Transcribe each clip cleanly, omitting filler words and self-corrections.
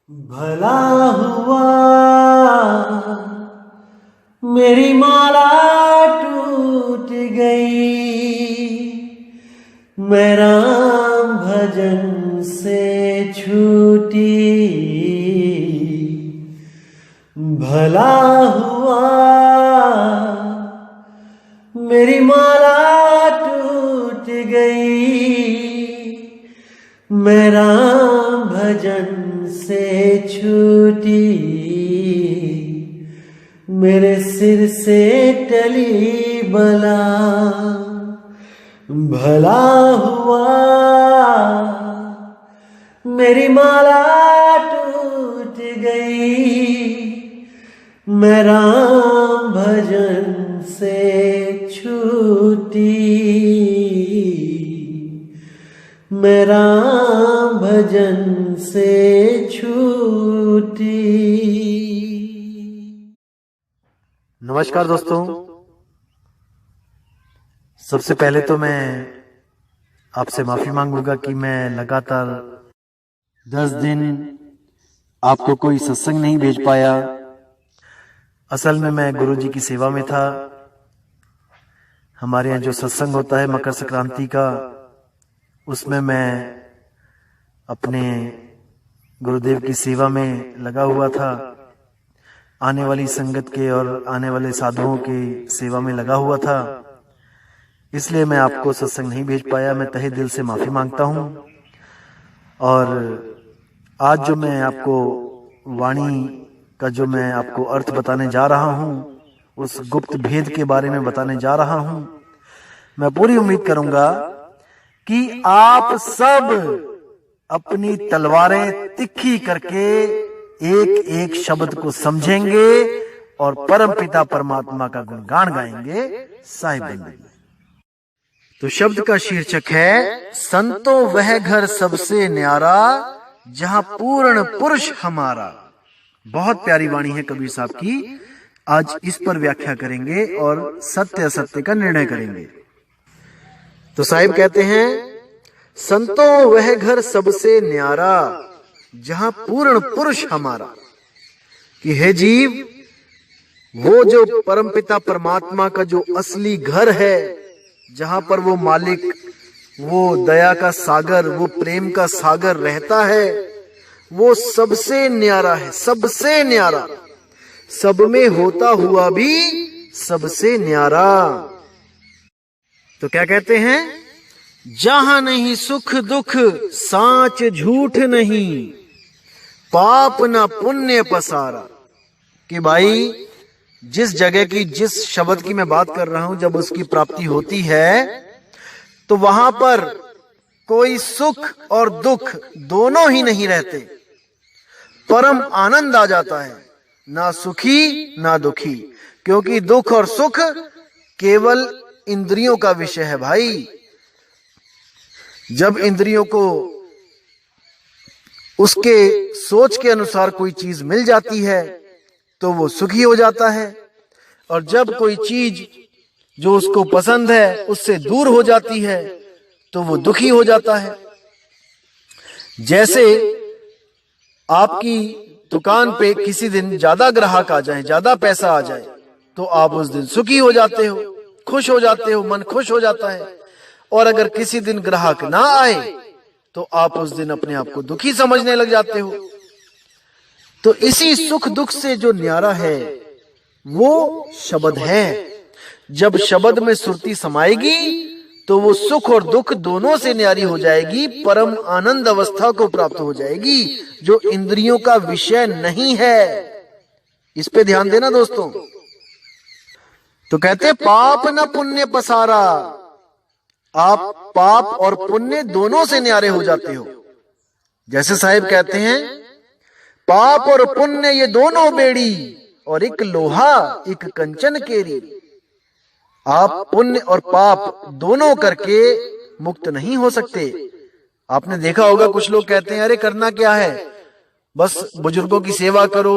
भला हुआ मेरी माला टूट गई, मैं राम भजन से छूटी। भला हुआ मेरी माला टूट गई, मैं राम भजन से छूटी। मेरे सिर से टली बला, भला हुआ मेरी माला टूट गई, मैं राम भजन से छूटी। मैं राम भजन से छूटी। नमस्कार दोस्तों, सबसे पहले तो मैं आपसे माफी मांगूंगा कि मैं लगातार 10 दिन आपको कोई सत्संग नहीं भेज पाया। असल में मैं गुरुजी की सेवा में था। हमारे यहाँ जो सत्संग होता है मकर संक्रांति का, उसमें मैं अपने गुरुदेव की सेवा में लगा हुआ था। आने वाली संगत के और आने वाले साधुओं की सेवा में लगा हुआ था, इसलिए मैं आपको सत्संग नहीं भेज पाया। मैं तहे दिल से माफी मांगता हूँ। और आज जो मैं आपको वाणी का जो मैं आपको अर्थ बताने जा रहा हूँ, उस गुप्त भेद के बारे में बताने जा रहा हूँ। मैं पूरी उम्मीद करूंगा कि आप सब अपनी तलवारें तिखी करके एक एक शब्द को समझेंगे और परमपिता परमात्मा का गुणगान गाएंगे। साहिब बंदगी। तो शब्द का शीर्षक है संतो वह घर सबसे न्यारा, जहां पूर्ण पुरुष हमारा। बहुत प्यारी वाणी है कबीर साहब की। आज इस पर व्याख्या करेंगे और सत्य असत्य का निर्णय करेंगे। तो साहिब कहते हैं, संतो वह घर सबसे न्यारा, जहां पूर्ण पुरुष हमारा। कि हे जीव, वो जो परमपिता परमात्मा का जो असली घर है, जहां पर वो मालिक, वो दया का सागर, वो प्रेम का सागर रहता है, वो सबसे न्यारा है। सबसे न्यारा, सब में होता हुआ भी सबसे न्यारा। तो क्या कहते हैं, जहां नहीं सुख दुख साच झूठ नहीं, पाप न पुण्य पसारा। कि भाई, जिस जगह की, जिस शब्द की मैं बात कर रहा हूं, जब उसकी प्राप्ति होती है तो वहां पर कोई सुख और दुख दोनों ही नहीं रहते। परम आनंद आ जाता है, ना सुखी ना दुखी। क्योंकि दुख और सुख केवल इंद्रियों का विषय है भाई। जब इंद्रियों को उसके सोच के अनुसार कोई चीज मिल जाती है तो वो सुखी हो जाता है, और जब कोई चीज जो उसको पसंद है उससे दूर हो जाती है तो वो दुखी हो जाता है। जैसे आपकी दुकान पे किसी दिन ज्यादा ग्राहक आ जाए, ज्यादा पैसा आ जाए, तो आप उस दिन सुखी हो जाते हो, खुश हो जाते हो, मन खुश हो जाता है। और अगर किसी दिन ग्राहक ना आए तो आप उस दिन अपने आप को दुखी समझने लग जाते हो। तो इसी सुख दुख से जो न्यारा है वो शब्द है। जब शब्द में सुरती समाएगी तो वो सुख और दुख दोनों से न्यारी हो जाएगी, परम आनंद अवस्था को प्राप्त हो जाएगी, जो इंद्रियों का विषय नहीं है। इस पे ध्यान देना दोस्तों। तो कहते पाप न पुण्य पसारा, आप पाप और पुण्य दोनों से न्यारे हो जाते हो। जैसे साहिब कहते हैं, पाप और पुण्य ये दोनों बेड़ी, और एक लोहा एक कंचन केरी। आप पुण्य और पाप दोनों करके मुक्त नहीं हो सकते। आपने देखा होगा कुछ लोग कहते हैं, अरे करना क्या है, बस बुजुर्गों की सेवा करो,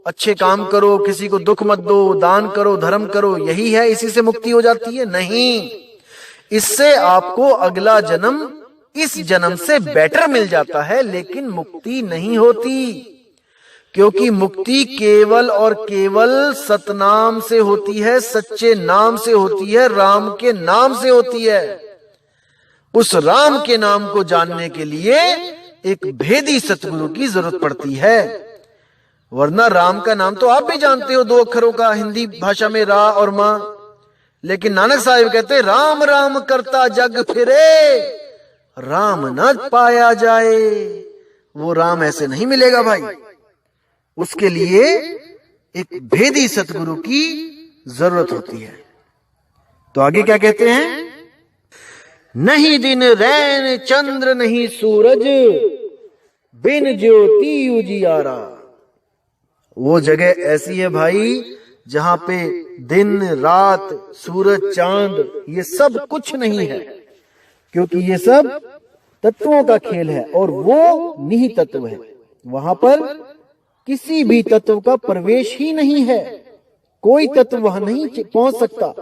अच्छे काम करो, किसी को दुख मत दो, दान करो, धर्म करो, यही है, इसी से मुक्ति हो जाती है। नहीं, इससे आपको अगला जन्म इस जन्म से बेटर मिल जाता है, लेकिन मुक्ति नहीं होती। क्योंकि मुक्ति केवल और केवल सतनाम से होती है, सच्चे नाम से होती है, राम के नाम से होती है। उस राम के नाम को जानने के लिए एक भेदी सतगुरु की जरूरत पड़ती है। वरना राम का नाम तो आप भी जानते हो, 2 अक्षरों का, हिंदी भाषा में रा और मां। लेकिन नानक साहिब कहते राम राम करता जग फिरे, राम न पाया जाए। वो राम ऐसे नहीं मिलेगा भाई, उसके लिए एक भेदी सतगुरु की जरूरत होती है। तो आगे क्या कहते हैं? नहीं दिन रैन चंद्र नहीं सूरज, बिन ज्योति उजियारा। वो जगह ऐसी है भाई जहां पे दिन रात सूरज चांद ये सब कुछ नहीं है, क्योंकि ये सब तत्वों का खेल है और वो निहित तत्व है। वहां पर किसी भी तत्व का प्रवेश ही नहीं है, कोई तत्व वहां नहीं पहुंच सकता।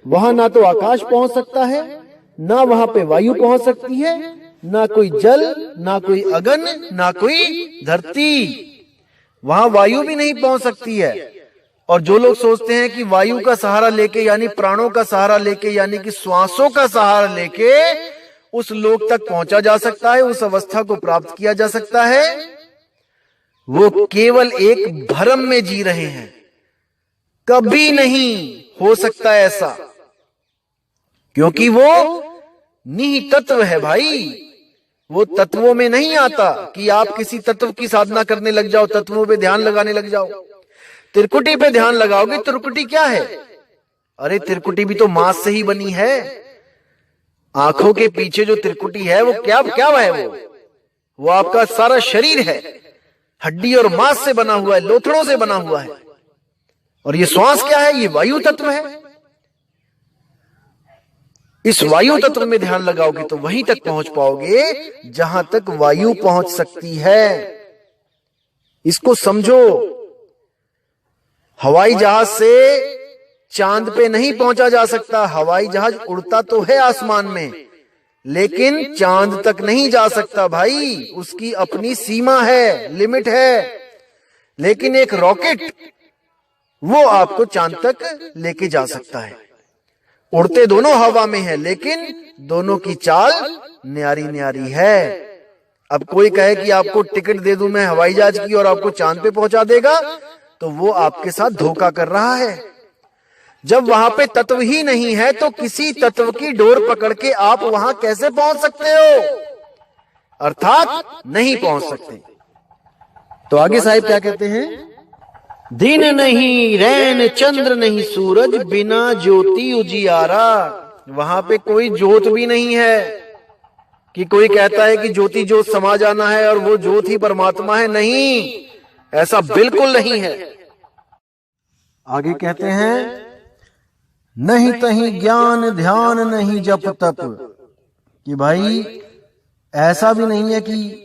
वहां ना तो आकाश पहुंच सकता है, ना वहां पे वायु पहुंच सकती है, ना कोई जल, ना कोई अगन, ना कोई धरती। वहां वायु भी नहीं पहुंच सकती है। और जो लोग सोचते हैं कि वायु का सहारा लेके, यानी प्राणों का सहारा लेके, यानी कि श्वासों का सहारा लेके उस लोक तक पहुंचा जा सकता है, उस अवस्था को प्राप्त किया जा सकता है, वो केवल एक भ्रम में जी रहे हैं। कभी नहीं हो सकता ऐसा, क्योंकि वो निहित तत्व है भाई। वो तत्वों में नहीं आता कि आप किसी तत्व की साधना करने लग जाओ, तत्वों पे ध्यान लगाने लग जाओ। त्रिकुटी पे ध्यान लगाओगे, त्रिकुटी क्या है? अरे त्रिकुटी भी तो मांस से ही बनी है। आंखों के पीछे जो त्रिकुटी है वो क्या क्या है? वो आपका सारा शरीर है, हड्डी और मांस से बना हुआ है, लोथड़ों से बना हुआ है। और ये श्वास क्या है? ये वायु तत्व है। इस वायु तत्व में ध्यान लगाओगे तो वहीं तक पहुंच पाओगे जहां तक वायु पहुंच सकती है। इसको समझो। हवाई जहाज से चांद पे नहीं पहुंचा जा सकता। हवाई जहाज उड़ता तो है आसमान में, लेकिन चांद तक नहीं जा सकता भाई। उसकी अपनी सीमा है, लिमिट है। लेकिन एक रॉकेट वो आपको चांद तक लेके जा सकता है। उड़ते दोनों हवा में है, लेकिन दोनों की चाल न्यारी न्यारी है। अब कोई कहे कि आपको टिकट दे दूं मैं हवाई जहाज की और आपको चांद पे पहुंचा देगा, तो वो आपके साथ धोखा कर रहा है। जब वहां पे तत्व ही नहीं है तो किसी तत्व की डोर पकड़ के आप वहां कैसे पहुंच सकते हो? अर्थात नहीं पहुंच सकते। तो आगे साहिब क्या कहते हैं? दिन नहीं रैन चंद्र नहीं सूरज, बिना ज्योति उजियारा। वहां पे कोई ज्योत भी नहीं है कि कोई कहता है कि ज्योति ज्योत समा जाना है और वो ज्योत ही परमात्मा है। नहीं, ऐसा बिल्कुल नहीं है। आगे कहते हैं नहीं तहीं ज्ञान ध्यान नहीं जप तप। कि भाई ऐसा भी नहीं है कि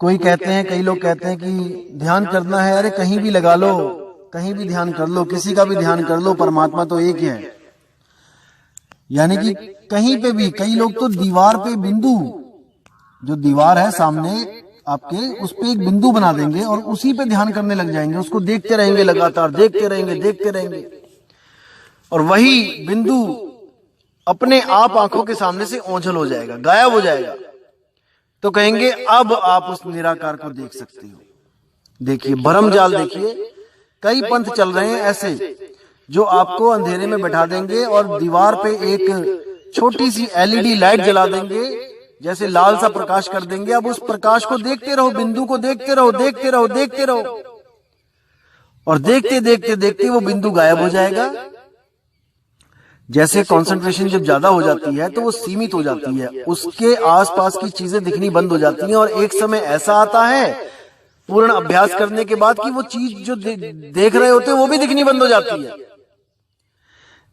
कोई कहते हैं, कई लोग कहते हैं कि ध्यान करना है, अरे कहीं भी लगा लो, कहीं भी ध्यान कर लो, किसी का भी ध्यान कर लो, परमात्मा तो एक ही है। यानी कि कहीं पे भी, कई लोग तो दीवार पे बिंदु, जो दीवार है सामने आपके, उस पे एक बिंदु बना देंगे और उसी पे ध्यान करने लग जाएंगे। उसको देखते रहेंगे, लगातार देखते रहेंगे, देखते रहेंगे, और वही बिंदु अपने आप आंखों के सामने से ओझल हो जाएगा, गायब हो जाएगा। तो कहेंगे अब आप उस निराकार को देख सकते हो। देखिए भरम जाल, देखिए कई पंथ चल रहे हैं ऐसे, जो आपको अंधेरे में बैठा देंगे और दीवार पे एक छोटी सी एलईडी लाइट जला देंगे, जैसे लाल सा प्रकाश कर देंगे। अब उस प्रकाश को देखते रहो, बिंदु को देखते रहो, देखते रहो, देखते रहो, और देखते देखते देखते वो बिंदु गायब हो जाएगा। जैसे कंसंट्रेशन जब ज्यादा हो जाती है तो वो सीमित हो जाती है, उसके आसपास की चीजें दिखनी बंद हो जाती हैं। और एक समय ऐसा आता है पूर्ण अभ्यास करने के बाद कि वो चीज जो देख रहे होते हैं वो भी दिखनी बंद हो जाती है।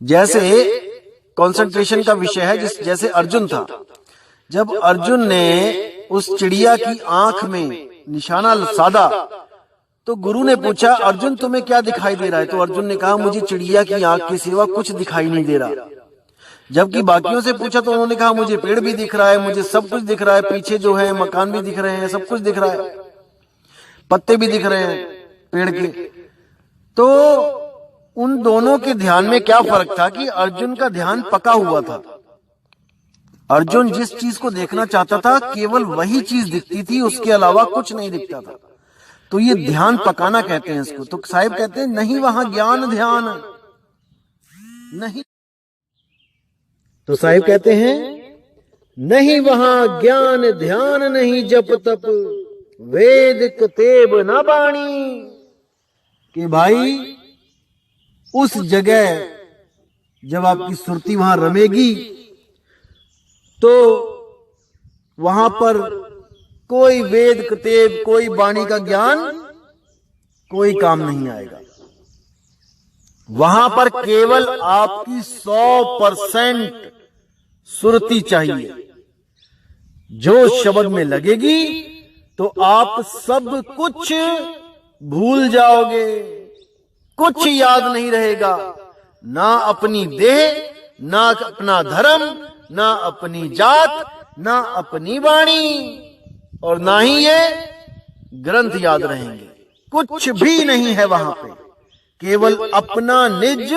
जैसे कंसंट्रेशन का विषय है, जैसे अर्जुन था, जब अर्जुन ने उस चिड़िया की आंख में निशाना साधा तो गुरु ने पूछा, अर्जुन तुम्हें क्या दिखाई दे रहा है? तो अर्जुन ने कहा, मुझे चिड़िया की आंख के सिवा कुछ दिखाई नहीं दे रहा। जबकि बाकियों से पूछा तो उन्होंने कहा, मुझे पेड़ भी दिख रहा है, मुझे सब कुछ दिख रहा है, पीछे जो है मकान भी दिख रहे हैं, सब कुछ दिख रहा है। पत्ते भी दिख रहे हैं पेड़ के। तो उन दोनों के ध्यान में क्या फर्क था कि अर्जुन का ध्यान पका हुआ था। अर्जुन जिस चीज को देखना चाहता था केवल वही चीज दिखती थी, उसके अलावा कुछ नहीं दिखता था। तो ये ध्यान पकाना कहते हैं इसको। तो साहिब कहते हैं नहीं वहां ज्ञान ध्यान नहीं। तो साहिब कहते हैं नहीं वहां ज्ञान ध्यान नहीं, जप तप वेद कतेब न बाणी। कि भाई उस जगह जब आपकी सुरती वहां रमेगी तो वहां पर कोई वेद कतेब कोई वाणी का ज्ञान कोई काम नहीं आएगा। वहां पर केवल आपकी 100% सुरती चाहिए। जो शब्द में लगेगी तो आप सब कुछ भूल जाओगे, कुछ याद नहीं रहेगा, ना अपनी देह, ना अपना धर्म, ना अपनी जात, ना अपनी वाणी, और ना ही ये ग्रंथ याद रहेंगे। कुछ भी नहीं है वहां पे, केवल अपना निज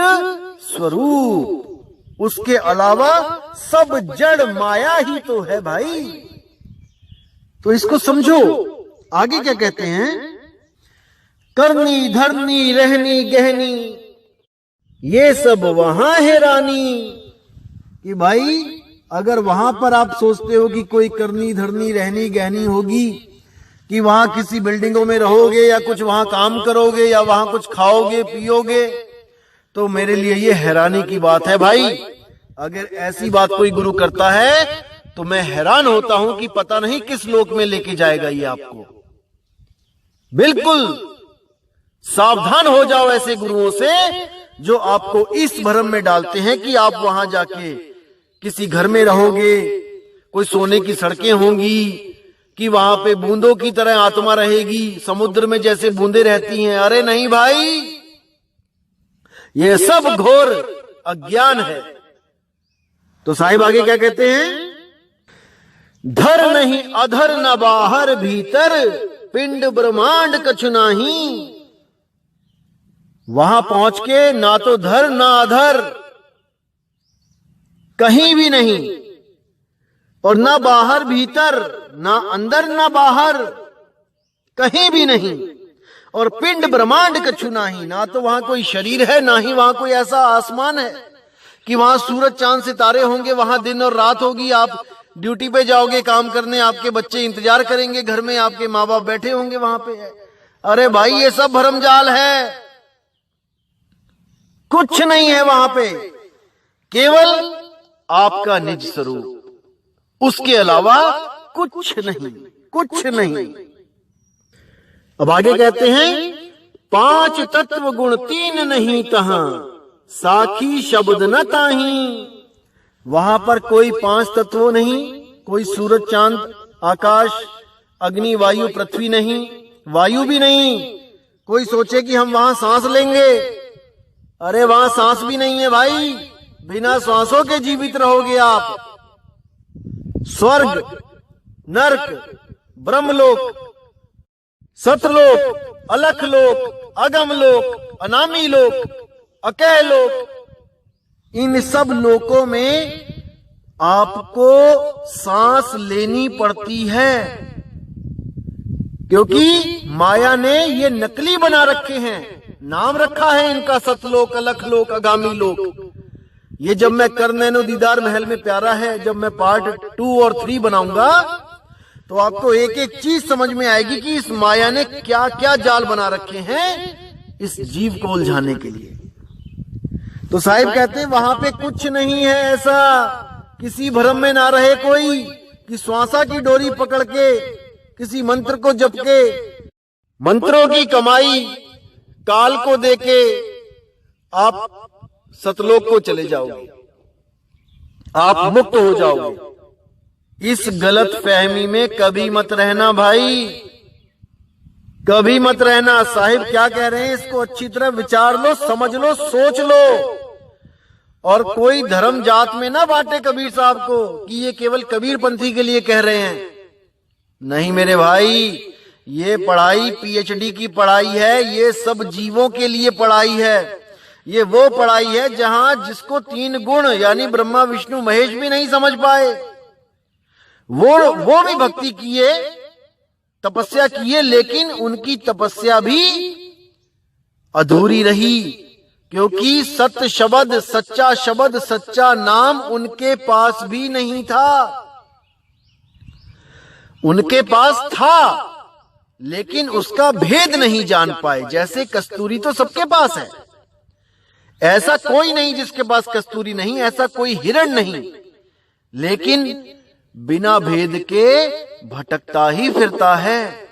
स्वरूप। उसके अलावा सब जड़ माया ही तो है भाई। तो इसको समझो। आगे क्या कहते हैं, करनी धरनी रहनी गहनी ये सब वहां है रानी। कि भाई अगर वहां पर आप सोचते हो कि कोई करनी धरनी रहनी गहनी होगी, कि वहां किसी बिल्डिंगों में रहोगे या कुछ वहां काम करोगे या वहां कुछ खाओगे पियोगे, तो मेरे लिए ये हैरानी की बात है भाई। अगर ऐसी बात कोई गुरु करता है तो मैं हैरान होता हूं कि पता नहीं किस लोक में लेके जाएगा ये आपको। बिल्कुल सावधान हो जाओ ऐसे गुरुओं से जो आपको इस भ्रम में डालते हैं कि आप वहां जाके किसी घर में रहोगे, कोई सोने की सड़कें होंगी, कि वहां पे बूंदों की तरह आत्मा रहेगी, समुद्र में जैसे बूंदे रहती हैं। अरे नहीं भाई, ये सब घोर अज्ञान है। तो साहिब आगे क्या कहते हैं, धर नहीं अधर न बाहर भीतर पिंड ब्रह्मांड कछु नाही। वहां पहुंच के ना तो धर ना अधर, कहीं भी नहीं, और ना बाहर भीतर, ना अंदर ना बाहर, कहीं भी नहीं, और पिंड ब्रह्मांड कछु नाही। ना तो वहां कोई शरीर है, ना ही वहां कोई ऐसा आसमान है कि वहां सूरज चांद सितारे होंगे, वहां दिन और रात होगी। आप ड्यूटी पे जाओगे काम करने, आपके बच्चे इंतजार करेंगे घर में, आपके माँ बाप बैठे होंगे वहां पे। अरे भाई ये सब भरमजाल है, कुछ नहीं है वहां पे, केवल आपका निज स्वरूप, उसके अलावा कुछ नहीं, कुछ नहीं। अब आगे कहते हैं, 5 तत्व गुण 3 नहीं तहां साखी शब्द न ताही। वहां पर कोई 5 तत्वों नहीं, कोई सूरज चांद आकाश अग्नि वायु पृथ्वी नहीं, वायु भी नहीं। कोई सोचे कि हम वहां सांस लेंगे, अरे वहां सांस भी नहीं है भाई, बिना सांसों के जीवित रहोगे आप। स्वर्ग नरक ब्रह्मलोक सतलोक अलखलोक अगमलोक अनामी लोक अकह लोक, इन सब लोकों में आपको सांस लेनी पड़ती है, क्योंकि माया ने ये नकली बना रखे हैं। नाम रखा है इनका सतलोक अलखलोक अगामी लोक। ये जब मैं कर नैनो दीदार महल में प्यारा है, जब मैं पार्ट 2 और 3 बनाऊंगा तो आपको एक एक चीज समझ में आएगी कि इस माया ने क्या क्या जाल बना रखे हैं इस जीव को उलझाने के लिए। तो साहिब कहते हैं वहां पे कुछ नहीं है ऐसा, किसी भ्रम में ना रहे कोई कि श्वासा की डोरी पकड़ के किसी मंत्र को जप के मंत्रों की कमाई काल को देके आप सतलोक को चले जाओगे, आप मुक्त हो जाओगे। इस गलत फहमी में कभी मत रहना भाई, कभी मत रहना। साहिब क्या कह रहे हैं इसको अच्छी तरह विचार लो, समझ लो, सोच लो, और कोई धर्म जात में ना बांटे कबीर साहब को कि ये केवल कबीर पंथी के लिए कह रहे हैं। नहीं मेरे भाई, ये पढ़ाई पीएचडी की पढ़ाई है, ये सब जीवों के लिए पढ़ाई है। ये वो पढ़ाई है जहां जिसको 3 गुण यानी ब्रह्मा विष्णु महेश भी नहीं समझ पाए, वो भी भक्ति किए, तपस्या किए, लेकिन उनकी तपस्या भी अधूरी रही, क्योंकि सत्य शब्द, सच्चा नाम उनके पास भी नहीं था। उनके पास था लेकिन उसका भेद नहीं जान पाए। जैसे कस्तूरी तो सबके पास है, ऐसा कोई नहीं जिसके पास कस्तूरी नहीं, ऐसा कोई हिरण नहीं, लेकिन बिना भेद के भटकता ही फिरता है।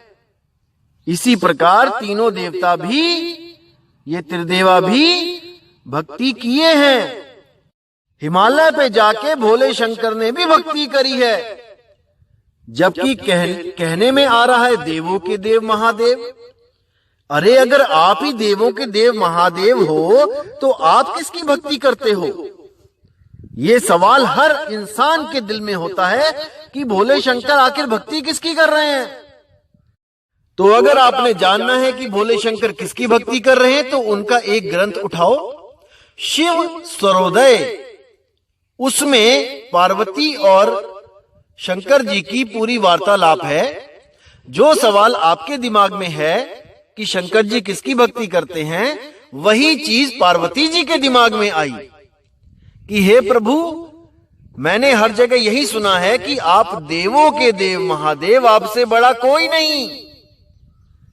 इसी प्रकार तीनों देवता भी, ये त्रिदेवा भी भक्ति किए हैं। हिमालय पे जाके भोले शंकर ने भी भक्ति करी है, जबकि कहने में आ रहा है देवों के देव महादेव। अरे अगर आप ही देवों के देव महादेव हो तो आप किसकी भक्ति करते हो? ये सवाल हर इंसान के दिल में होता है कि भोले शंकर आखिर भक्ति किसकी कर रहे हैं। तो अगर आपने जानना है कि भोले शंकर किसकी भक्ति कर रहे हैं तो उनका एक ग्रंथ उठाओ, शिव स्वरोदय। उसमें पार्वती और शंकर जी की पूरी वार्तालाप है। जो सवाल आपके दिमाग में है कि शंकर जी किसकी भक्ति करते हैं, वही चीज पार्वती जी के दिमाग में आई कि हे प्रभु, मैंने हर जगह यही सुना है कि आप देवों के देव महादेव, आपसे बड़ा कोई नहीं,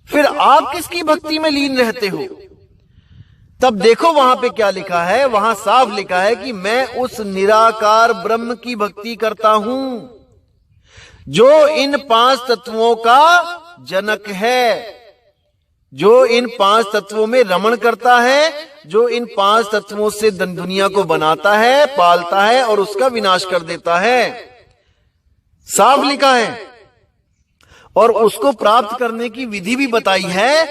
फिर आप किसकी भक्ति में लीन रहते हो? तब देखो वहां पे क्या लिखा है। वहां साफ लिखा है कि मैं उस निराकार ब्रह्म की भक्ति करता हूं जो इन 5 तत्वों का जनक है, जो इन 5 तत्वों में रमण करता है, जो इन 5 तत्वों से दुनिया को बनाता है, पालता है और उसका विनाश कर देता है। साफ लिखा है। और उसको प्राप्त करने की विधि भी बताई है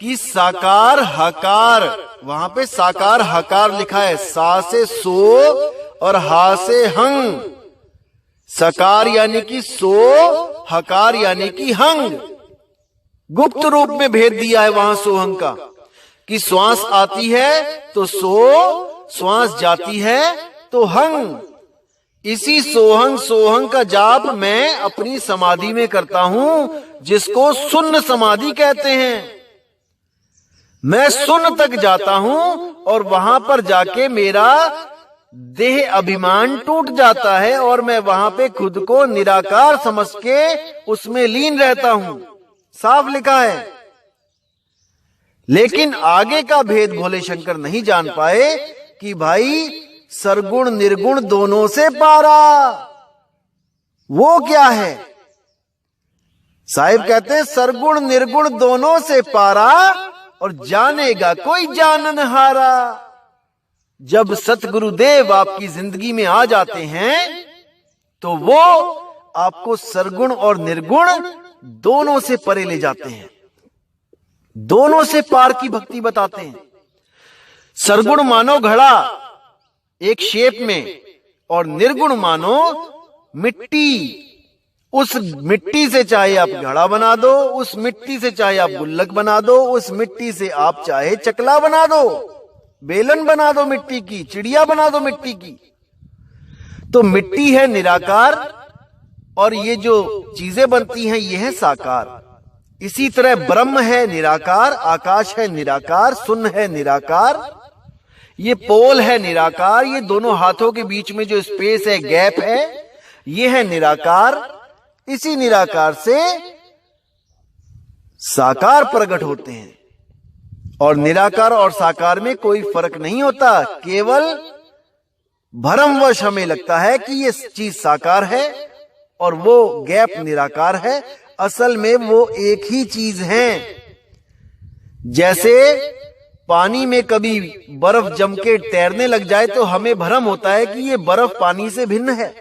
कि साकार हकार, वहां पे साकार हकार लिखा है, सा से सो और हा से हंग। सकार यानी कि सो, हकार यानी कि हंग। गुप्त रूप में भेद दिया है वहां सोहंग का कि श्वास आती है तो सो, श्वास जाती है तो हंग। इसी सोहंग का जाप मैं अपनी समाधि में करता हूं, जिसको शून्य समाधि कहते हैं। मैं शून्य तक जाता हूं और वहां पर जाके मेरा देह अभिमान टूट जाता है और मैं वहां पे खुद को निराकार समझ के उसमें लीन रहता हूं। साफ लिखा है। लेकिन आगे का भेद भोले शंकर नहीं जान पाए कि भाई सरगुण निर्गुण दोनों से पारा वो क्या है। साहिब कहते हैं सरगुण निर्गुण दोनों से पारा और जानेगा कोई जाननहारा। जब सतगुरुदेव आपकी जिंदगी में आ जाते हैं तो वो आपको सरगुण और निर्गुण दोनों से परे ले जाते हैं, दोनों से पार की भक्ति बताते हैं। सरगुण मानो घड़ा एक शेप में और निर्गुण मानो मिट्टी। उस मिट्टी से चाहे आप घड़ा बना दो, उस मिट्टी से चाहे आप गुल्लक बना दो, उस मिट्टी से आप चाहे चकला बना दो, बेलन बना दो मिट्टी की, चिड़िया बना दो मिट्टी की। तो मिट्टी है निराकार और ये जो चीजें बनती हैं ये है साकार। इसी तरह ब्रह्म है निराकार, आकाश है निराकार, शून्य है निराकार, ये पोल है निराकार, ये दोनों हाथों के बीच में जो स्पेस है, गैप है, ये है निराकार। इसी निराकार से साकार प्रकट होते हैं और निराकार और साकार में कोई फर्क नहीं होता। केवल भ्रमवश हमें लगता है कि ये चीज साकार है और वो गैप निराकार है। असल में वो एक ही चीज है। जैसे पानी में कभी बर्फ जम के तैरने लग जाए तो हमें भ्रम होता है कि ये बर्फ पानी से भिन्न है।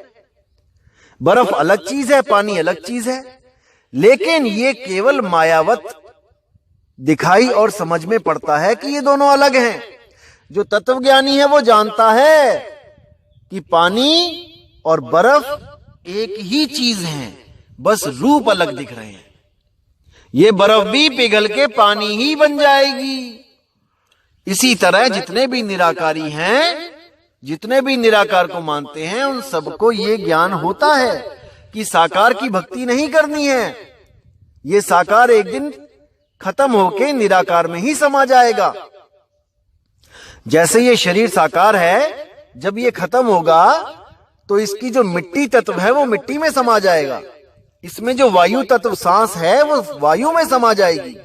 बर्फ अलग चीज है, पानी अलग चीज है, लेकिन ये केवल मायावत दिखाई और समझ में पड़ता है कि ये दोनों अलग हैं। जो तत्वज्ञानी है वो जानता है कि पानी और बर्फ एक ही चीज है, बस रूप अलग दिख रहे हैं। ये बर्फ भी पिघल के पानी ही बन जाएगी। इसी तरह जितने भी निराकारी हैं, जितने भी निराकार को मानते हैं, उन सबको ये ज्ञान होता है कि साकार की भक्ति नहीं करनी है। ये साकार एक दिन खत्म होके निराकार में ही समा जाएगा। जैसे ये शरीर साकार है, जब ये खत्म होगा तो इसकी जो मिट्टी तत्व है वो मिट्टी में समा जाएगा। इसमें जो वायु तत्व सांस है वो वायु में समा जाएगी।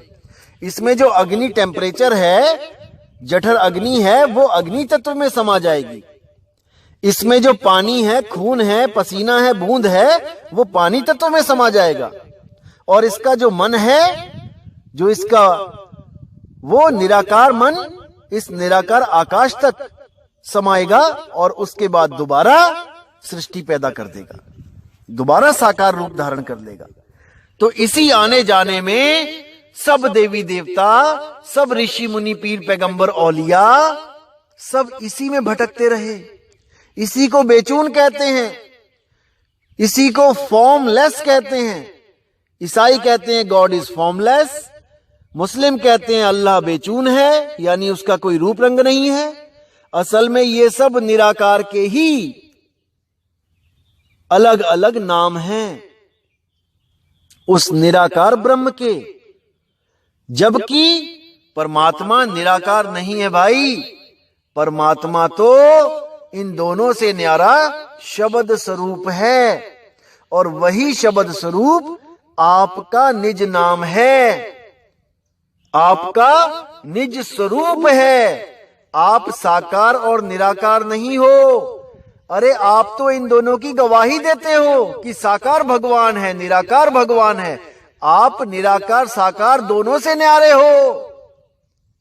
इसमें जो अग्नि टेम्परेचर है, जठर अग्नि है, वो अग्नि तत्व में समा जाएगी। इसमें जो पानी है, खून है, पसीना है, बूंद है, वो पानी तत्व में समा जाएगा। और इसका जो मन है, जो इसका वो निराकार मन इस निराकार आकाश तक समाएगा और उसके बाद दोबारा सृष्टि पैदा कर देगा, दोबारा साकार रूप धारण कर लेगा। तो इसी आने जाने में सब देवी देवता, सब ऋषि मुनि, पीर पैगंबर, औलिया, सब इसी में भटकते रहे। इसी को बेचून कहते हैं, इसी को फॉर्मलेस कहते हैं। ईसाई कहते हैं गॉड इज फॉर्मलेस, मुस्लिम कहते हैं अल्लाह बेचून है, यानी उसका कोई रूप रंग नहीं है। असल में ये सब निराकार के ही अलग अलग नाम हैं, उस निराकार ब्रह्म के। जबकि परमात्मा निराकार नहीं है भाई। परमात्मा तो इन दोनों से न्यारा शब्द स्वरूप है, और वही शब्द स्वरूप आपका निज नाम है, आपका निज स्वरूप है। आप साकार और निराकार नहीं हो। अरे आप तो इन दोनों की गवाही देते हो कि साकार भगवान है, निराकार भगवान है। आप निराकार साकार दोनों से न्यारे हो।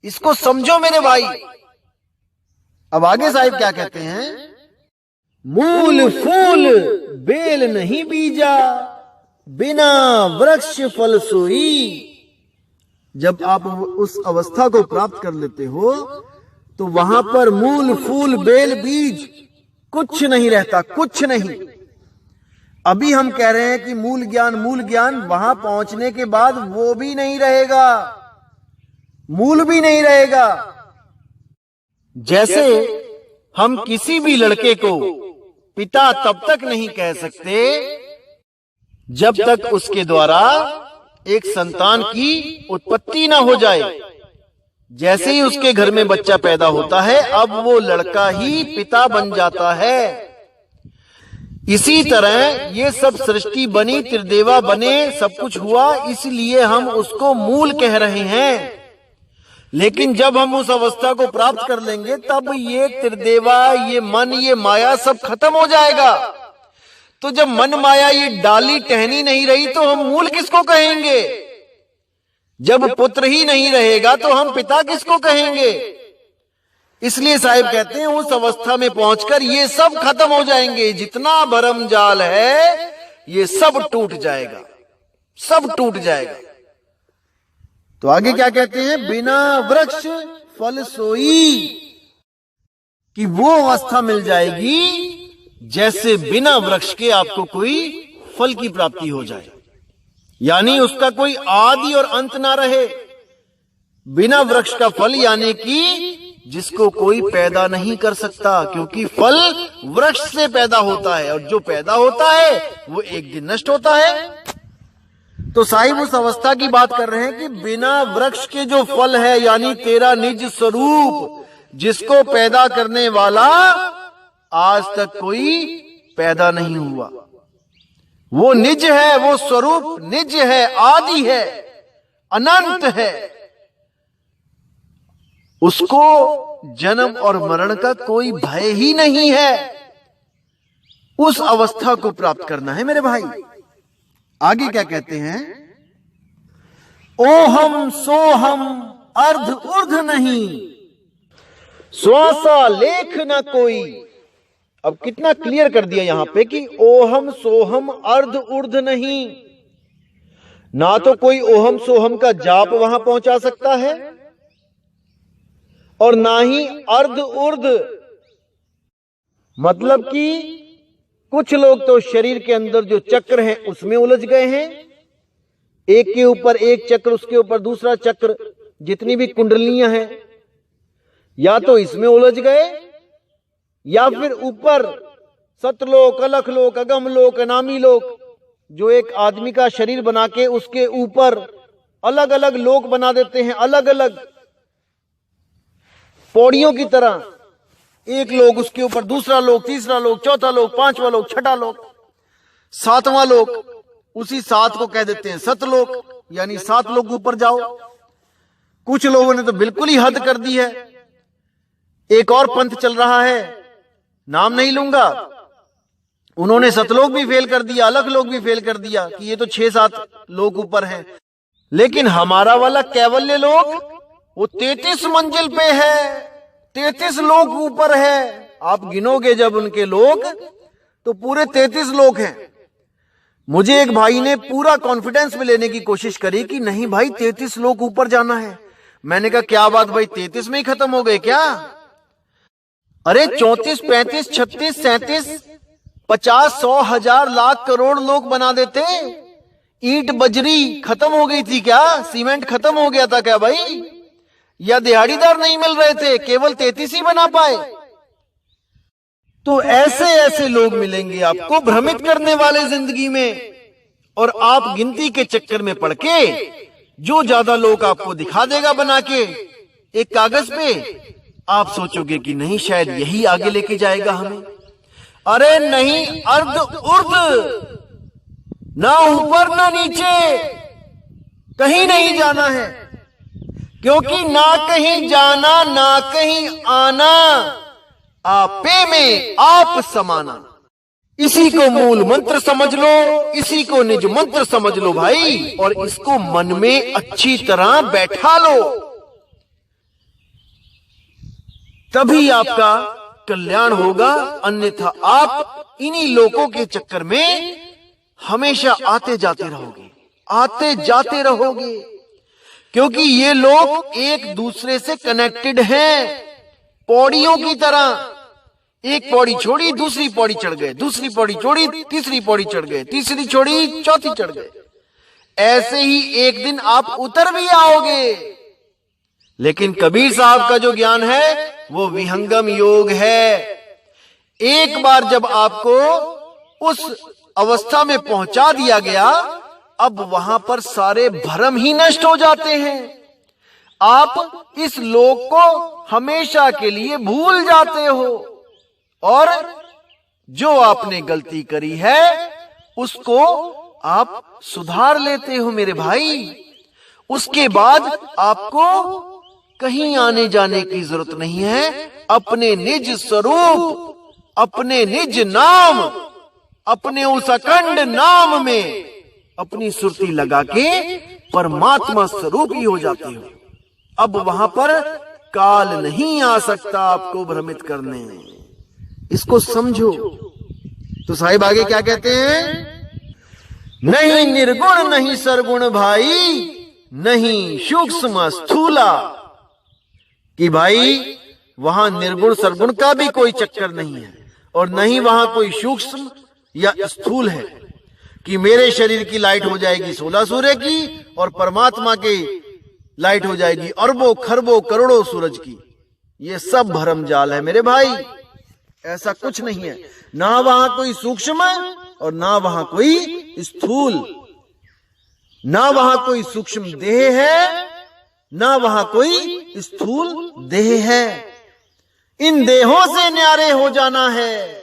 इसको समझो मेरे भाई। अब आगे साहिब क्या कहते हैं? मूल फूल बेल नहीं बीजा, बिना वृक्ष फल सोई। जब आप उस अवस्था को प्राप्त कर लेते हो तो वहां पर मूल फूल बेल बीज कुछ नहीं रहता, कुछ नहीं। अभी हम कह रहे हैं कि मूल ज्ञान, वहां पहुंचने के बाद वो भी नहीं रहेगा, मूल भी नहीं रहेगा। जैसे हम किसी भी लड़के को पिता तब तक नहीं कह सकते जब तक उसके द्वारा एक संतान की उत्पत्ति ना हो जाए। जैसे ही उसके घर में बच्चा पैदा होता है, अब वो लड़का ही पिता बन जाता है। इसी तरह ये सब सृष्टि बनी, त्रिदेवा बने, सब कुछ हुआ, इसलिए हम उसको मूल कह रहे हैं। लेकिन जब हम उस अवस्था को प्राप्त कर लेंगे तब ये त्रिदेवा, ये मन, ये माया सब खत्म हो जाएगा। तो जब मन माया ये डाली टहनी नहीं रही तो हम मूल किसको कहेंगे? जब पुत्र ही नहीं रहेगा तो हम पिता किसको कहेंगे? इसलिए साहिब कहते हैं उस अवस्था में पहुंचकर ये सब खत्म हो जाएंगे। जितना भरम जाल है ये सब टूट जाएगा, सब टूट जाएगा। तो आगे क्या कहते हैं? बिना वृक्ष फल सोई, कि वो अवस्था मिल जाएगी जैसे बिना वृक्ष के आपको कोई फल की प्राप्ति हो जाए, यानी उसका कोई आदि और अंत ना रहे। बिना वृक्ष का फल यानी कि जिसको कोई पैदा नहीं कर सकता, क्योंकि फल वृक्ष से पैदा होता है और जो पैदा होता है वो एक दिन नष्ट होता है। तो साहिब उस अवस्था की बात कर रहे हैं कि बिना वृक्ष के जो फल है, यानी तेरा निज स्वरूप, जिसको पैदा करने वाला आज तक कोई पैदा नहीं हुआ। वो निज है, वो स्वरूप निज है, आदि है, अनंत है। उसको जन्म और मरण का कोई भय ही नहीं है। उस अवस्था को प्राप्त करना है मेरे भाई। आगे क्या कहते हैं? ओहम सोहम अर्ध ऊर्ध नहीं, श्वासा लेख न कोई। अब कितना क्लियर कर दिया यहां पे कि ओहम सोहम अर्ध ऊर्ध नहीं। ना तो कोई ओहम सोहम का जाप वहां पहुंचा सकता है और ना ही अर्ध ऊर्ध। मतलब कि कुछ लोग तो शरीर के अंदर जो चक्र हैं उसमें उलझ गए हैं, एक के ऊपर एक चक्र, उसके ऊपर दूसरा चक्र, जितनी भी कुंडलियां हैं, या तो इसमें उलझ गए या फिर ऊपर सतलोक, अलखलोक, अगमलोक, अनामी लोक, जो एक आदमी का शरीर बना के उसके ऊपर अलग अलग लोक बना देते हैं, अलग अलग पौड़ियों की तरह। एक लोक, उसके ऊपर दूसरा लोक, तीसरा लोक, चौथा लोक, पांचवा लोक, छठा लोक, सातवां लोक, उसी सात को कह देते हैं सतलोक, यानी 7 लोग ऊपर जाओ। कुछ लोगों ने तो बिल्कुल ही हद कर दी है। एक और पंथ चल रहा है, नाम नहीं लूंगा, उन्होंने सतलोक भी फेल कर दिया, अलग लोग भी फेल कर दिया कि ये तो 6-7 लोग ऊपर हैं। लेकिन हमारा वाला कैवल्य लोक वो 33 मंजिल पे है, 33 लोग ऊपर है। आप गिनोगे जब उनके लोग तो पूरे 33 लोग हैं। मुझे एक भाई ने पूरा कॉन्फिडेंस में लेने की कोशिश करी कि नहीं भाई 33 लोग ऊपर जाना है। मैंने कहा क्या बात भाई, 33 में ही खत्म हो गए क्या? अरे 34, 35, 36, 37, 50, 100, 1000, लाख, करोड़ लोग बना देते। ईंट बजरी खत्म हो गई थी क्या? सीमेंट खत्म हो गया था क्या भाई? या दिहाड़ीदार नहीं मिल रहे थे, केवल 33 ही बना पाए? तो ऐसे ऐसे लोग मिलेंगे आपको भ्रमित करने वाले जिंदगी में, और आप गिनती के चक्कर में पड़ के जो ज्यादा लोग आपको दिखा देगा बना के एक कागज पे, आप सोचोगे कि नहीं शायद यही आगे लेके जाएगा हमें। अरे नहीं, अर्ध उर्ध, ना ऊपर ना नीचे, कहीं नहीं जाना है, क्योंकि ना कहीं जाना ना कहीं आना, आपे में आप समाना। इसी को मूल मंत्र समझ लो, इसी को निज मंत्र समझ लो भाई, और इसको मन में अच्छी तरह बैठा लो, तभी आपका कल्याण होगा। अन्यथा आप इन्हीं लोगों के चक्कर में हमेशा आते जाते रहोगे, आते जाते रहोगे, क्योंकि ये लोग एक दूसरे से कनेक्टेड हैं, पौड़ियों की तरह। एक पौड़ी छोड़ी दूसरी पौड़ी चढ़ गए, दूसरी पौड़ी छोड़ी तीसरी पौड़ी चढ़ गए, तीसरी छोड़ी चौथी चढ़ गए। ऐसे ही एक दिन आप उतर भी आओगे। लेकिन कबीर साहब का जो ज्ञान है वो विहंगम योग है। एक बार जब आपको उस अवस्था में पहुंचा दिया गया, अब वहां पर सारे भ्रम ही नष्ट हो जाते हैं। आप इस लोक को हमेशा के लिए भूल जाते हो, और जो आपने गलती करी है उसको आप सुधार लेते हो मेरे भाई। उसके बाद आपको कहीं आने जाने की जरूरत नहीं है। अपने निज स्वरूप, अपने निज नाम, अपने उस अखंड नाम में अपनी सुरती लगा के परमात्मा स्वरूप ही हो जाते हो। अब वहां पर काल नहीं आ सकता आपको भ्रमित करने। इसको समझो। तो साहिब आगे क्या कहते हैं? नहीं निर्गुण नहीं सरगुण भाई, नहीं सूक्ष्म स्थूला। कि भाई वहां निर्गुण सरगुण का भी कोई चक्कर नहीं है, और नहीं वहां कोई सूक्ष्म या स्थूल है कि मेरे शरीर की लाइट हो जाएगी 16 सूर्य की और परमात्मा की लाइट हो जाएगी अरबों खरबों करोड़ों सूरज की। ये सब भरम जाल है मेरे भाई, ऐसा कुछ नहीं है। ना वहां कोई सूक्ष्म और ना वहां कोई स्थूल, ना वहां कोई सूक्ष्म देह है, ना वहां कोई स्थूल देह है। इन देहों से न्यारे हो जाना है।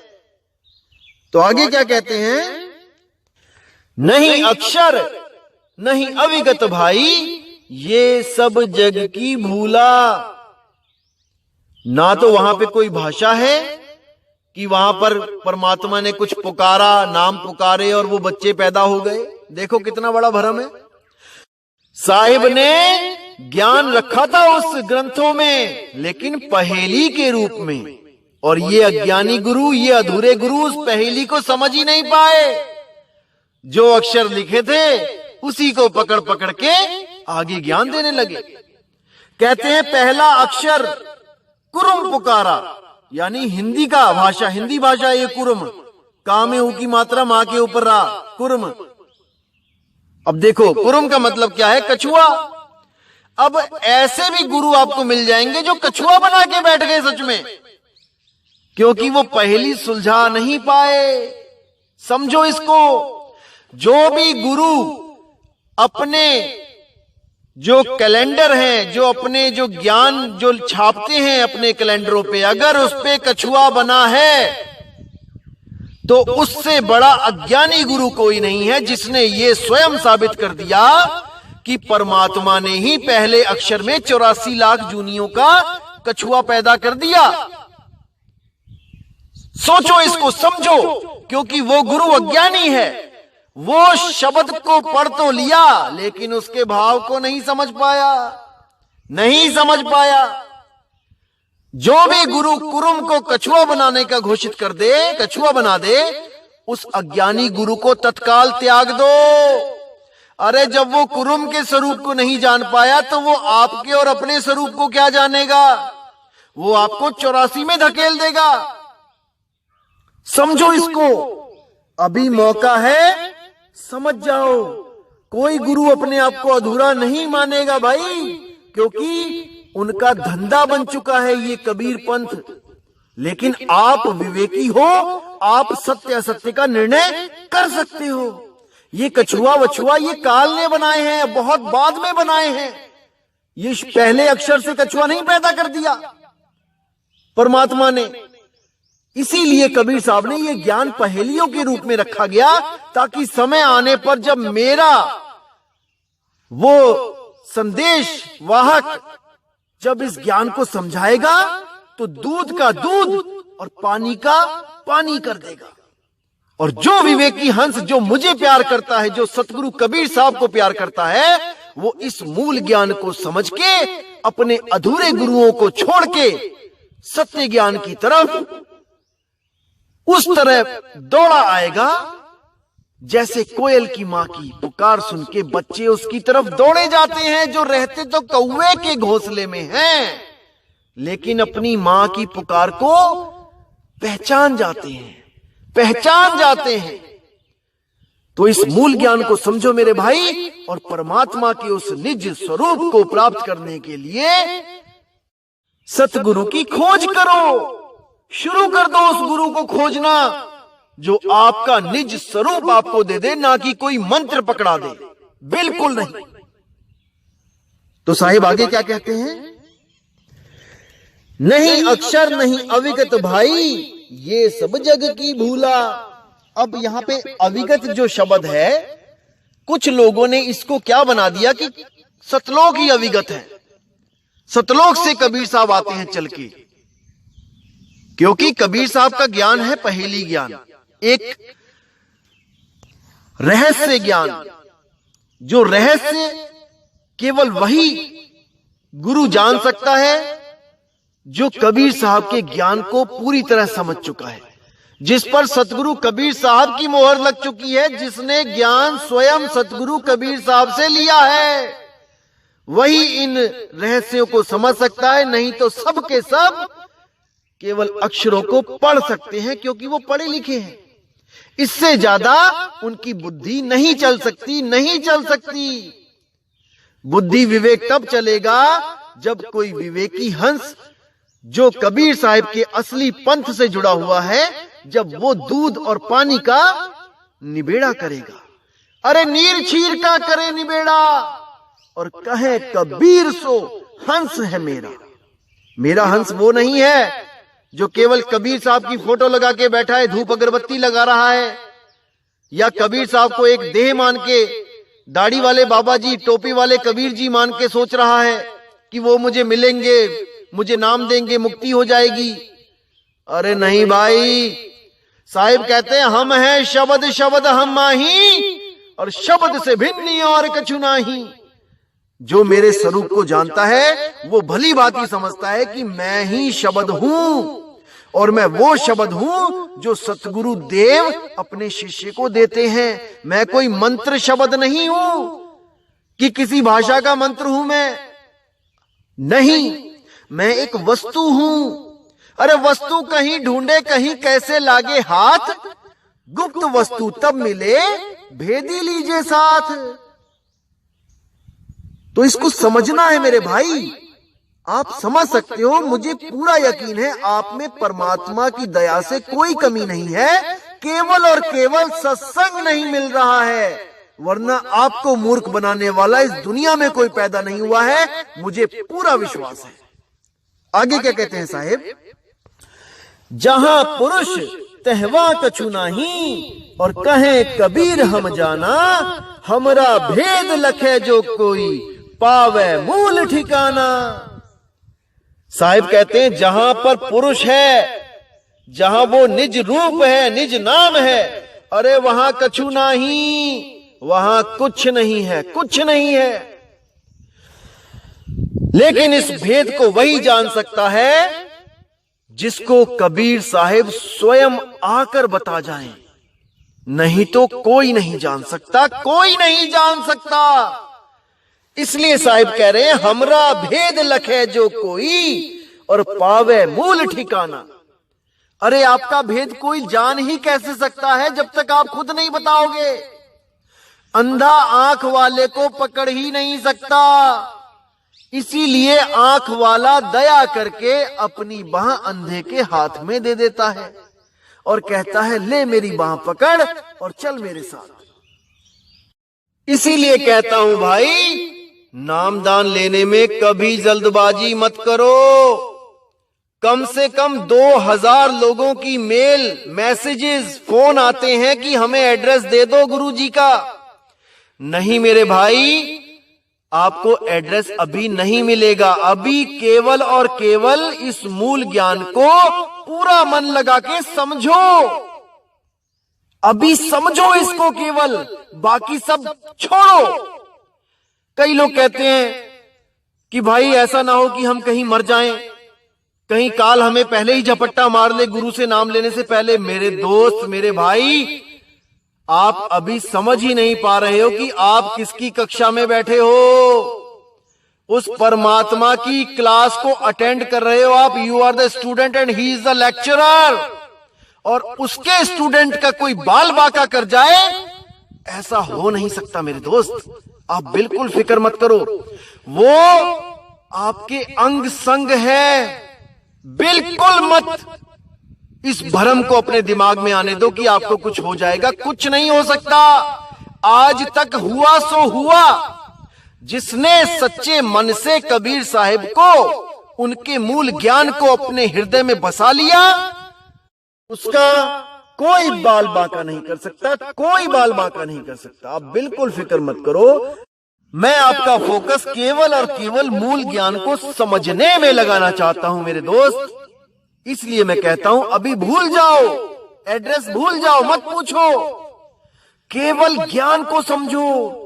तो आगे क्या कहते हैं? नहीं अक्षर नहीं अविगत भाई, ये सब जग की भूला। ना तो वहां पे कोई भाषा है कि वहां पर परमात्मा ने कुछ पुकारा, नाम पुकारे और वो बच्चे पैदा हो गए। देखो कितना बड़ा भ्रम है। साहिब ने ज्ञान रखा था उस ग्रंथों में, लेकिन पहेली के रूप में, और ये अज्ञानी गुरु, ये अधूरे गुरु उस पहेली को समझ ही नहीं पाए। जो अक्षर लिखे थे उसी को पकड़ पकड़ के आगे ज्ञान देने लगे। कहते हैं पहला अक्षर कुरुम पुकारा, यानी हिंदी का भाषा, हिंदी भाषा ये कुरुम, का में ऊ की मात्रा मां के ऊपर रहा कुरुम। अब देखो, कुरुम का मतलब क्या है? कछुआ। अब ऐसे भी गुरु आपको मिल जाएंगे जो कछुआ बना के बैठ गए सच में, क्योंकि वो पहली सुलझा नहीं पाए। समझो इसको, जो भी गुरु अपने जो कैलेंडर हैं, जो अपने जो ज्ञान जो छापते हैं अपने कैलेंडरों पे, अगर उस पे कछुआ बना है तो उससे बड़ा अज्ञानी गुरु कोई नहीं है, जिसने ये स्वयं साबित कर दिया कि परमात्मा ने ही पहले अक्षर में 84 लाख जूनियों का कछुआ पैदा कर दिया। सोचो इसको, समझो, क्योंकि वो गुरु अज्ञानी है। वो शब्द को पढ़ तो लिया लेकिन उसके भाव को नहीं समझ पाया, नहीं समझ पाया। जो भी गुरु कुरुम को कछुआ बनाने का घोषित कर दे, कछुआ बना दे, उस अज्ञानी गुरु को तत्काल त्याग दो। अरे जब वो कुरुम के स्वरूप को नहीं जान पाया तो वो आपके और अपने स्वरूप को क्या जानेगा? वो आपको 84 में धकेल देगा। समझो इसको, अभी मौका है, समझ जाओ। कोई गुरु अपने आप को अधूरा नहीं मानेगा भाई, क्योंकि उनका धंधा बन चुका है ये कबीर पंथ। लेकिन आप विवेकी हो, आप सत्य असत्य का निर्णय कर सकते हो। ये कछुआ वछुआ ये काल ने बनाए हैं, बहुत बाद में बनाए हैं। ये पहले अक्षर से कछुआ नहीं पैदा कर दिया परमात्मा ने। इसीलिए कबीर साहब ने ये ज्ञान पहेलियों के रूप में रखा गया, ताकि समय आने पर जब मेरा वो संदेश वाहक जब इस ज्ञान को समझाएगा तो दूध का दूध और पानी का पानी कर देगा। और जो विवेकी हंस जो मुझे प्यार करता है, जो सतगुरु कबीर साहब को प्यार करता है, वो इस मूल ज्ञान को समझ के अपने अधूरे गुरुओं को छोड़ के सत्य ज्ञान की तरफ उस तरह दौड़ा आएगा जैसे कोयल की मां की पुकार सुन के बच्चे उसकी तरफ दौड़े जाते हैं, जो रहते तो कौवे के घोंसले में हैं, लेकिन अपनी मां की पुकार को पहचान जाते हैं, पहचान जाते हैं। तो इस मूल ज्ञान को समझो मेरे भाई, और परमात्मा के उस निज स्वरूप को प्राप्त करने के लिए सतगुरु की खोज करो। शुरू कर दो उस गुरु को खोजना जो आपका निज स्वरूप आपको दे दे, ना कि कोई मंत्र पकड़ा दे, बिल्कुल नहीं। तो साहिब आगे क्या कहते हैं? नहीं अक्षर नहीं अविगत भाई, ये सब जग की भूला। अब यहां पे अविगत जो शब्द है, कुछ लोगों ने इसको क्या बना दिया कि सतलोक ही अविगत है। सतलोक से कबीर साहब आते हैं चल के, क्योंकि कबीर साहब का ज्ञान है पहेली ज्ञान, एक रहस्य ज्ञान, जो रहस्य केवल वही गुरु जान सकता है जो कबीर साहब के ज्ञान को पूरी तरह समझ चुका है, जिस पर सतगुरु कबीर साहब की मोहर लग चुकी है, जिसने ज्ञान स्वयं सतगुरु कबीर साहब से लिया है, वही इन रहस्यों को समझ सकता है। नहीं तो सब के सब केवल अक्षरों को पढ़ सकते हैं, क्योंकि वो पढ़े लिखे हैं। इससे ज्यादा उनकी बुद्धि नहीं चल सकती, नहीं चल सकती। बुद्धि विवेक तब चलेगा जब कोई विवेकी हंस जो कबीर साहिब के असली पंथ से जुड़ा हुआ है, जब वो दूध और पानी का निबेड़ा करेगा। अरे नीर छीर का करे निबेड़ा, और कहे कबीर सो हंस है मेरा। मेरा हंस वो नहीं है जो केवल कबीर साहब की फोटो लगा के बैठा है, धूप अगरबत्ती लगा रहा है, या कबीर साहब को एक देह मान के, दाढ़ी वाले बाबा जी, टोपी वाले कबीर जी मान के सोच रहा है कि वो मुझे मिलेंगे, मुझे नाम देंगे, मुक्ति हो जाएगी। अरे नहीं भाई, साहिब कहते हैं हम हैं शब्द शब्द हम माही, और शब्द से भिन्न और कछु नाही। जो मेरे स्वरूप को जानता है वो भली बात ही समझता है कि मैं ही शब्द हूं, और मैं वो शब्द हूं जो सतगुरु देव अपने शिष्य को देते हैं। मैं कोई मंत्र शब्द नहीं हूं कि किसी भाषा का मंत्र हूं मैं, नहीं, मैं एक वस्तु हूं। अरे वस्तु कहीं ढूंढे कहीं कैसे लागे हाथ, गुप्त वस्तु तब मिले भेदी लीजिए साथ। तो इसको समझना है मेरे भाई। आप समझ सकते हो, मुझे पूरा यकीन है आप में परमात्मा की दया से कोई कमी नहीं है, केवल और केवल सत्संग नहीं मिल रहा है, वरना आपको मूर्ख बनाने वाला इस दुनिया में कोई पैदा नहीं हुआ है, मुझे पूरा विश्वास है। आगे क्या कहते हैं साहेब, जहां पुरुष तहवा कछु नाही, और कहे कबीर हम जाना, हमरा भेद लखे जो कोई, पावे मूल ठिकाना। साहिब कहते हैं जहां पर पुरुष है, जहां वो निज रूप है, निज नाम है, अरे वहां कछु नहीं, वहां कुछ नहीं है, कुछ नहीं है। लेकिन इस भेद को वही जान सकता है जिसको कबीर साहिब स्वयं आकर बता जाएं, नहीं तो कोई नहीं जान सकता, कोई नहीं जान सकता। इसलिए साहिब कह रहे हैं हमरा भेद लखे जो कोई, और पावे मूल ठिकाना। अरे आपका भेद कोई जान ही कैसे सकता है जब तक आप खुद नहीं बताओगे। अंधा आंख वाले को पकड़ ही नहीं सकता, इसीलिए आंख वाला दया करके अपनी बाह अंधे के हाथ में दे देता है और कहता है ले मेरी बाह पकड़ और चल मेरे साथ। इसीलिए कहता हूं भाई, नामदान लेने में कभी जल्दबाजी मत करो। कम से कम 2000 लोगों की मेल, मैसेजेस, फोन आते हैं कि हमें एड्रेस दे दो गुरुजी का। नहीं मेरे भाई, आपको एड्रेस अभी नहीं मिलेगा। अभी केवल और केवल इस मूल ज्ञान को पूरा मन लगा के समझो, अभी समझो इसको केवल, बाकी सब छोड़ो। कई लोग कहते हैं कि भाई ऐसा ना हो कि हम कहीं मर जाएं, कहीं काल हमें पहले ही झपट्टा मार ले गुरु से नाम लेने से पहले। मेरे दोस्त, मेरे भाई, आप अभी समझ ही नहीं पा रहे हो कि आप किसकी कक्षा में बैठे हो। उस परमात्मा की क्लास को अटेंड कर रहे हो आप। You are the student and he is the lecturer. और उसके स्टूडेंट का कोई बाल बाका कर जाए, ऐसा हो नहीं सकता मेरे दोस्त। आप बिल्कुल फिक्र मत करो, वो आपके अंग संग है। बिल्कुल मत इस भ्रम को अपने दिमाग में आने दो कि आपको कुछ हो जाएगा। कुछ नहीं हो सकता। आज तक हुआ सो हुआ। जिसने सच्चे मन से कबीर साहिब को, उनके मूल ज्ञान को अपने हृदय में बसा लिया, उसका कोई बाल बांका नहीं कर सकता, कोई बाल बांका नहीं कर सकता। आप बिल्कुल फिक्र मत करो। मैं आपका फोकस केवल और केवल मूल ज्ञान को समझने में लगाना चाहता हूं मेरे दोस्त। इसलिए मैं कहता हूं अभी भूल जाओ, एड्रेस भूल जाओ, मत पूछो, केवल ज्ञान को समझो।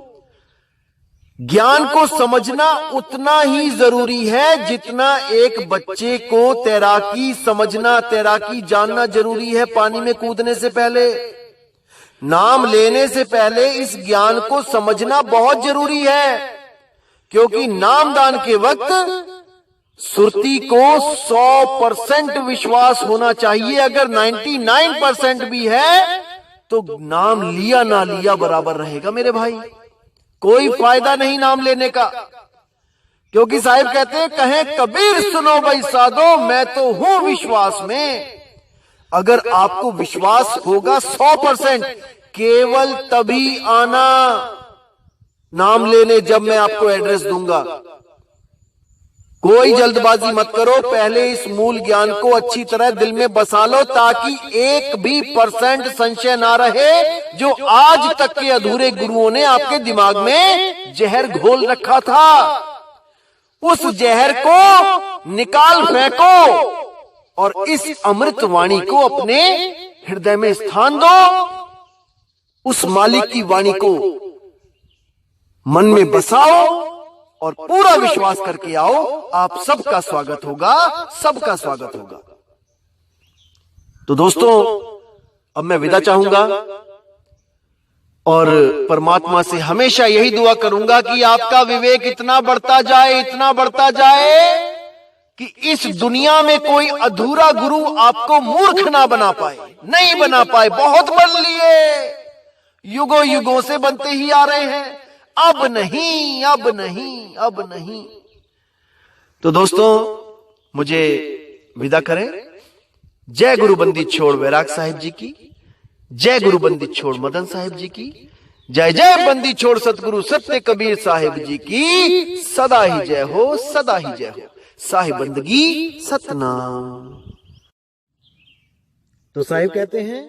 ज्ञान को समझना उतना ही जरूरी है जितना एक बच्चे को तैराकी समझना, तैराकी जानना जरूरी है पानी में कूदने से पहले। नाम लेने से पहले इस ज्ञान को समझना बहुत जरूरी है, क्योंकि नामदान के वक्त सुरती को 100% विश्वास होना चाहिए। अगर 99% भी है तो नाम लिया ना लिया बराबर रहेगा मेरे भाई। कोई फायदा नहीं नाम लेने का, क्योंकि साहिब कहते हैं कहें कबीर सुनो भाई साधो, मैं तो हूं विश्वास में। अगर आपको विश्वास होगा 100%, केवल तभी आना नाम लेने जब मैं आपको एड्रेस दूंगा। कोई जल्दबाजी मत करो, पहले इस मूल ज्ञान को अच्छी तरह दिल में बसा लो, ताकि 1% भी संशय ना रहे जो आज तक के अधूरे गुरुओं ने आपके दिमाग में जहर घोल रखा था। उस जहर को निकाल फेंको और इस अमृत वाणी को अपने हृदय में स्थान दो। उस मालिक की वाणी को मन में बसाओ और पूरा विश्वास करके आओ। आप सबका स्वागत होगा, सबका स्वागत होगा। तो दोस्तों, अब मैं विदा चाहूंगा और परमात्मा से हमेशा यही दुआ करूंगा कि आपका विवेक इतना बढ़ता जाए, इतना बढ़ता जाए कि इस दुनिया में कोई अधूरा गुरु आपको मूर्ख ना बना पाए, नहीं बना पाए। बहुत बन लिए, युगों युगों से बनते ही आ रहे हैं। अब नहीं, अब नहीं, अब नहीं। तो दोस्तों मुझे विदा करें। जय गुरु बंदी छोड़ वैराग साहिब जी की, जय गुरु बंदी छोड़ मदन साहिब जी की, जय जय बंदी छोड़ सतगुरु सत्य कबीर साहिब जी की सदा ही जय हो, सदा ही जय हो। साहिब बंदगी सतनाम। तो साहिब कहते हैं